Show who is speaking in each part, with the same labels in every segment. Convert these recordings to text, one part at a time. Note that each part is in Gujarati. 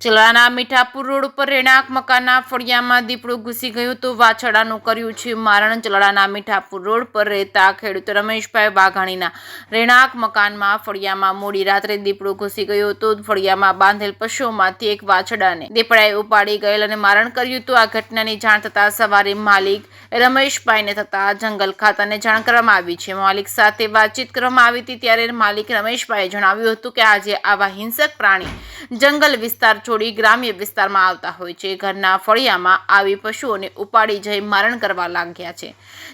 Speaker 1: ચલાના મીઠાપુર રોડ ઉપર રહેણાંક મકાનના ફળિયામાં દીપડું ઘૂસી ગયું તો વાછરડાનું કર્યું છે મારણ. ચલાના મીઠાપુર રોડ પર રહેતા ખેડૂત રમેશભાઈ વાઘાણીના રહેણાંક મકાનમાં ફળિયામાં મોડી રાત્રે દીપડું ઘૂસી ગયું હતું. ફળિયામાં બાંધેલ પશુઓમાંથી એક વાછરડાને દીપડાએ ઉપાડી ગયેલ અને મારણ કર્યું હતું. આ ઘટનાની જાણ થતાં સવારે માલિક રમેશભાઈને થતાં જંગલ ખાતાને જાણ કરવામાં આવી છે. માલિક સાથે વાતચીત કરવામાં આવી હતી ત્યારે માલિક રમેશભાઈએ જણાવ્યું હતું કે આજે આવા હિંસક પ્રાણી જંગલ વિસ્તાર છોડી ગ્રામ્ય વિસ્તારમાં આવતા હોય છે. ઘરના ફળિયામાં આવી પશુઓને ઉપાડી જઈ મારણ કરવા લાગ્યા છે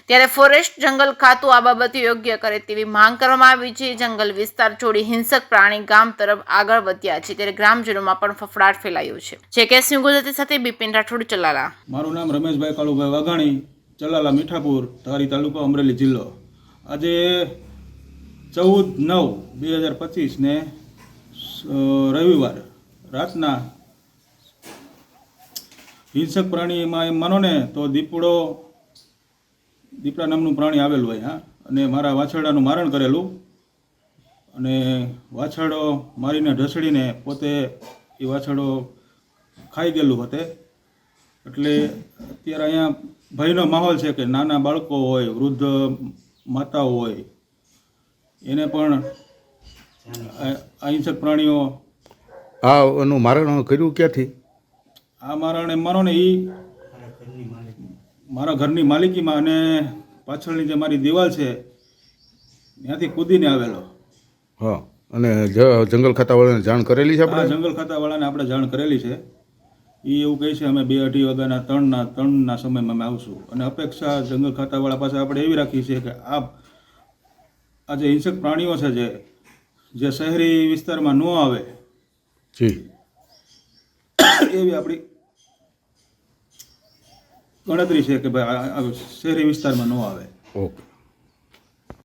Speaker 1: ત્યારે ફોરેસ્ટ જંગલ ખાતું આ બાબતે યોગ્ય કરે તેવી માંગ કરવામાં આવી છે. જંગલ વિસ્તાર છોડી હિંસક પ્રાણી ગામ તરફ આગળ વધ્યા છે ત્યારે ગ્રામજનોમાં પણ ફફડાટ ફેલાયો છે. જેકેએસ ન્યૂઝ ગુજરાતી સાથે બિપિન રાઠોડ, ચલાલા.
Speaker 2: મારું નામ રમેશભાઈ કાળુભાઈ વાઘાણી, ચલાલા મીઠાપુર, ધારી તાલુકો, અમરેલી જિલ્લો. આજે 14/9/2025 ને રવિવાર રાતના હિંસક પ્રાણીમાં એમ માનો ને તો દીપડા નામનું પ્રાણી આવેલું હોય. હા, અને મારા વાછરડાનું મારણ કરેલું અને વાછરડો મારીને ઢસડીને પોતે એ વાછરડો ખાઈ ગયેલું હતે. એટલે અત્યારે અહીંયા ભયનો માહોલ છે કે નાના બાળકો હોય, વૃદ્ધ માતાઓ હોય, એને પણ આ હિંસક પ્રાણીઓ
Speaker 3: એનું મારણ કર્યું ક્યાંથી?
Speaker 2: આ મારણ એમ માનો ને એ મારા ઘરની માલિકીમાં અને પાછળની જે મારી દિવાલ છે ત્યાંથી કૂદીને આવેલો.
Speaker 3: હા, અને જંગલ ખાતાવાળાને જાણ કરેલી છે આપણે?
Speaker 2: જંગલ ખાતાવાળાને આપણે જાણ કરેલી છે. એ એવું કહે છે અમે 2-2:30 વાગ્યાના 3ના સમયમાં અમે આવશું. અને અપેક્ષા જંગલ ખાતાવાળા પાસે આપણે એવી રાખી છે કે આ જે હિંસક પ્રાણીઓ છે જે શહેરી વિસ્તારમાં ન આવે એવી આપણી ગણતરી છે કે ભાઈ શહેરી વિસ્તારમાં ન આવે.
Speaker 3: ઓકે.